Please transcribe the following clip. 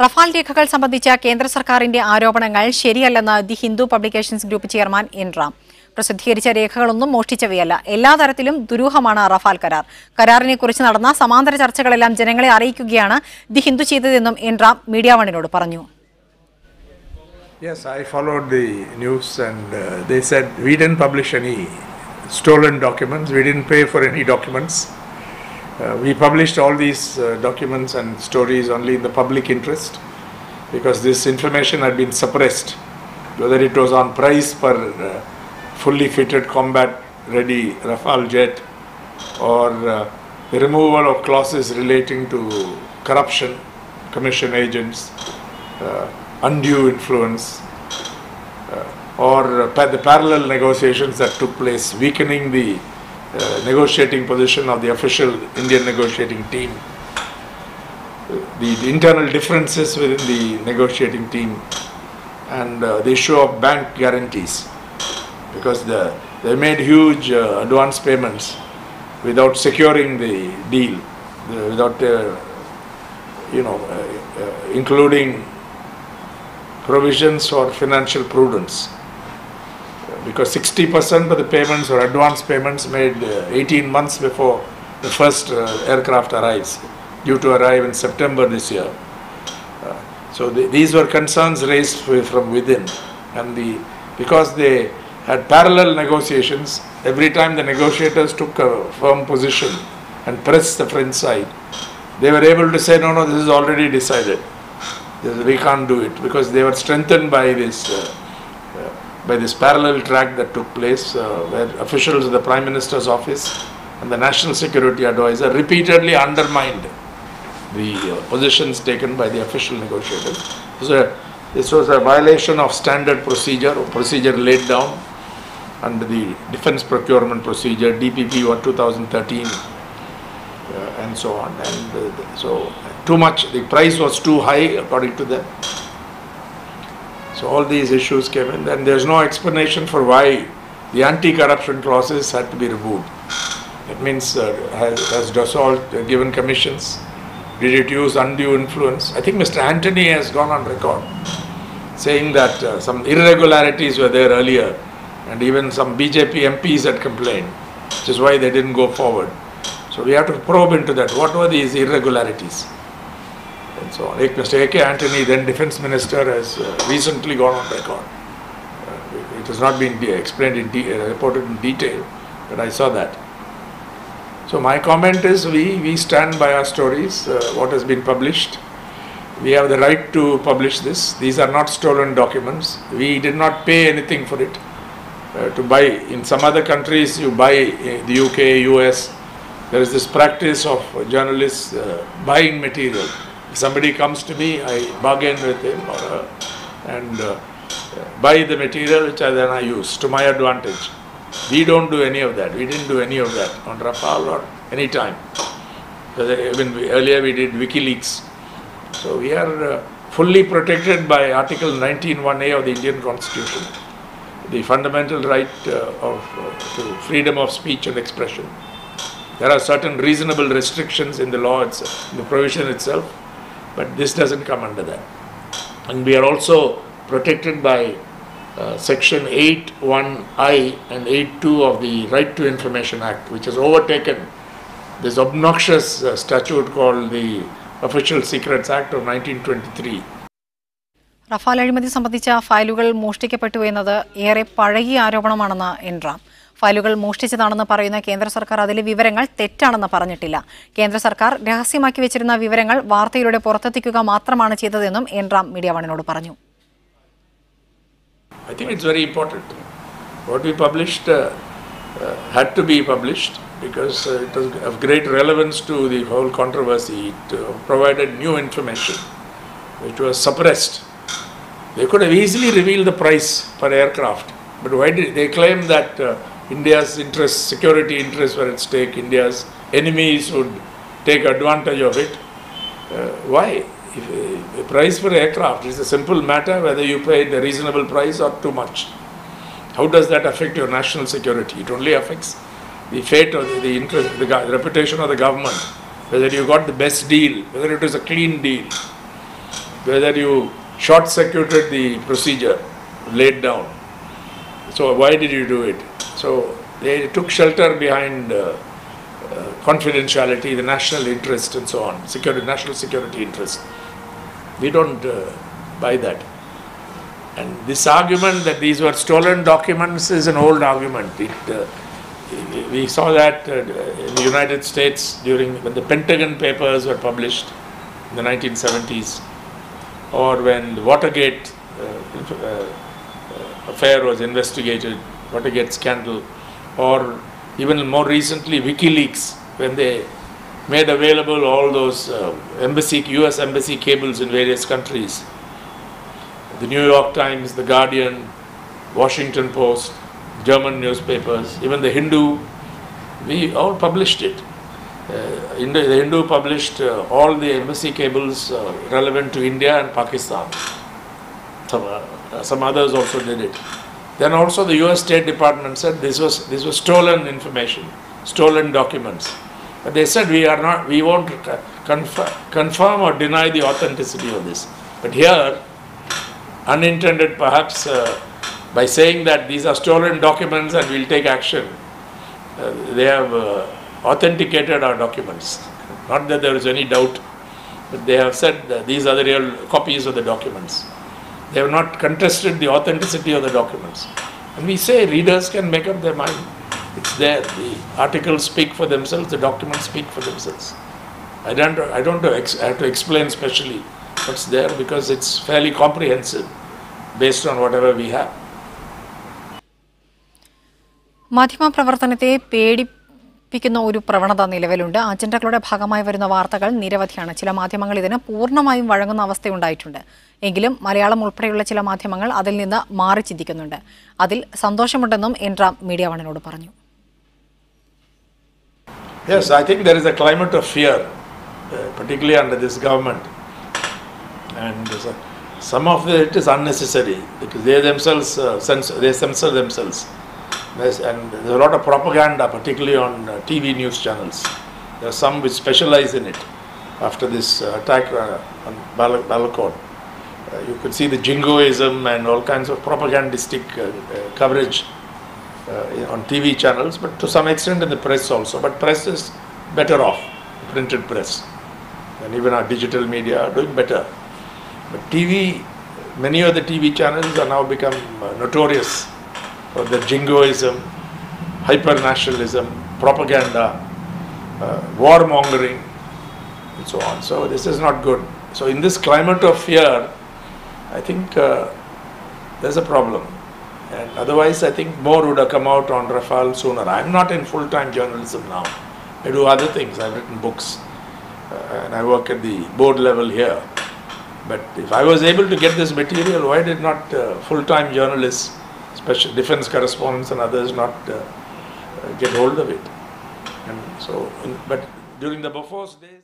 Rafale രേഖകൾ സംബന്ധിച്ച കേന്ദ്ര സർക്കാരിന്റെ ആരോപണങ്ങൾ ശരിയല്ലെന്ന് the Hindu publications group chairman N Ram. പ്രസിദ്ധീകരിച്ച രേഖകളൊന്നും മോഷ്ടിച്ചവയല്ല. എല്ലാ തരത്തിലും ദുരൂഹമാണ് റഫാൽ കരാർ. കരാറിനെക്കുറിച്ച് നടന്ന സമാന്തര ചർച്ചകളെല്ലാം ജനങ്ങളെ അറിയിക്കുകയാണ് ദി ഹിന്ദു ചെയ്തതെന്നും എൻ റാം MediaOneനോട് പറഞ്ഞു. Yes, I followed the news and they said we didn't publish any stolen documents. We didn't pay for any documents. We published all these documents and stories only in the public interest because this information had been suppressed, whether it was on price per fully fitted combat ready Rafale jet or the removal of clauses relating to corruption, commission agents, undue influence, or the parallel negotiations that took place, weakening the negotiating position of the official Indian negotiating team, the internal differences within the negotiating team, and the issue of bank guarantees, because they made huge advance payments without securing the deal, without including provisions for financial prudence. Because 60% of the payments or advance payments made 18 months before the first aircraft arrives, due to arrive in September this year. So these were concerns raised from within, and because they had parallel negotiations, every time the negotiators took a firm position and pressed the French side, they were able to say, no, this is already decided. We can't do it, because they were strengthened by this parallel track that took place, where officials of the Prime Minister's office and the National Security Advisor repeatedly undermined the positions taken by the official negotiators. This was a violation of standard procedure laid down under the Defence Procurement Procedure, DPP 2013, and so on. And so too much, the price was too high according to them. So all these issues came in, and there's no explanation for why the anti-corruption clauses had to be removed. It means has Dassault given commissions? Did it use undue influence? I think Mr. Antony has gone on record saying that some irregularities were there earlier, and even some BJP MPs had complained, which is why they didn't go forward. So we have to probe into that. What were these irregularities? And so on. Mr. A.K. Antony, then Defence Minister, has recently gone on record. It has not been explained reported in detail, but I saw that. So my comment is we stand by our stories, what has been published. We have the right to publish this. These are not stolen documents. We did not pay anything for it. To buy, in some other countries you buy, the UK, US, there is this practice of journalists buying material. If somebody comes to me, I bargain with him or her and buy the material which then I use to my advantage. We don't do any of that. We didn't do any of that on Rafale or any time. Even earlier we did WikiLeaks. So we are fully protected by Article 19(1)(a) of the Indian Constitution, the fundamental right to freedom of speech and expression. There are certain reasonable restrictions in the law itself, in the provision itself, but this doesn't come under that. And we are also protected by Section 8(1)(i) and 8(2) of the Right to Information Act, which has overtaken this obnoxious statute called the Official Secrets Act of 1923. Rafale അഴിമതി സംബന്ധിച്ച ഫയലുകൾ മോഷ്ടിക്കപ്പെട്ടു എന്നത് ഏറെ പഴകിയ ആരോപണമാണെന്ന് N Ram. ഫയലുകൾ മോഷ്ടിച്ചതാണെന്ന് പറയുന്ന കേന്ദ്ര സർക്കാർ അതിലെ വിവരങ്ങൾ തെറ്റാണെന്ന് പറഞ്ഞിട്ടില്ല. കേന്ദ്ര സർക്കാർ രഹസ്യമാക്കി വെച്ചിരുന്ന വിവരങ്ങൾ വാർത്തയിലൂടെ പുറത്തെത്തിക്കുക മാത്രമാണ് ചെയ്തതെന്നും എൻ റാം MediaOneനോട് പറഞ്ഞു. I think it's very important. What we published had to be published because it was of great relevance to the whole controversy. It provided new information which was suppressed. They could have easily revealed the price per aircraft, but why did they claim that India's interests, security interests were at stake? India's enemies would take advantage of it. Why? If the price for aircraft is a simple matter, whether you paid a reasonable price or too much. How does that affect your national security? It only affects the fate or the interest, the reputation of the government, whether you got the best deal, whether it was a clean deal. whether you short-circuited the procedure laid down. So why did you do it? So they took shelter behind confidentiality, the national interest and so on, security, national security interest. We don't buy that. And this argument that these were stolen documents is an old argument. We saw that in the United States when the Pentagon Papers were published in the 1970s, or when the Watergate affair was investigated, Watergate scandal, or even more recently WikiLeaks, when they made available all those US embassy cables in various countries. The New York Times, The Guardian, Washington Post, German newspapers, even the Hindu, we all published it. The Hindu published all the embassy cables relevant to India and Pakistan. Some others also did it. Then also the US State Department said this was stolen information, stolen documents. But they said we won't confirm or deny the authenticity of this. But here, unintended perhaps, by saying that these are stolen documents and we'll take action, they have authenticated our documents. Not that there is any doubt, but they have said that these are the real copies of the documents. They have not contested the authenticity of the documents. And we say readers can make up their mind. It's there. The articles speak for themselves, the documents speak for themselves. I don't have to explain specially what's there because it's fairly comprehensive based on whatever we have. മാധ്യമ പ്രവർത്തനത്തെ പേടിപ്പിക്കുന്ന ഒരു പ്രവണത നിലവിലുണ്ട്. അജണ്ടകളുടെ ഭാഗമായി വരുന്ന വാർത്തകൾ നിരവധിയാണ്. ചില മാധ്യമങ്ങൾ ഇതിന് പൂർണ്ണമായും വഴങ്ങുന്ന അവസ്ഥയുണ്ടായിട്ടുണ്ട്. എങ്കിലും മലയാളം ഉൾപ്പെടെയുള്ള ചില മാധ്യമങ്ങൾ അതിൽ നിന്ന് മാറി ചിന്തിക്കുന്നുണ്ട്. അതിൽ സന്തോഷമുണ്ടെന്നും എൻറാം മീഡിയ വണ്ണിനോട് പറഞ്ഞു. Yes, I think there is a climate of fear, particularly under this government. And some of it is unnecessary because they themselves censor themselves. And there's a lot of propaganda, particularly on TV news channels. There are some which specialize in it. After this attack on Balakot, you could see the jingoism and all kinds of propagandistic coverage on TV channels, but to some extent in the press also. But press is better off, printed press. And even our digital media are doing better. But many of the TV channels are now become notorious for their jingoism, hyper-nationalism, propaganda, warmongering, and so on. So this is not good. So in this climate of fear, I think there's a problem. And otherwise, I think more would have come out on Rafale sooner. I'm not in full-time journalism now. I do other things. I've written books and I work at the board level here. But if I was able to get this material, why did not full-time journalists, especially defense correspondents and others, not get hold of it? And so, but during the Bofors days,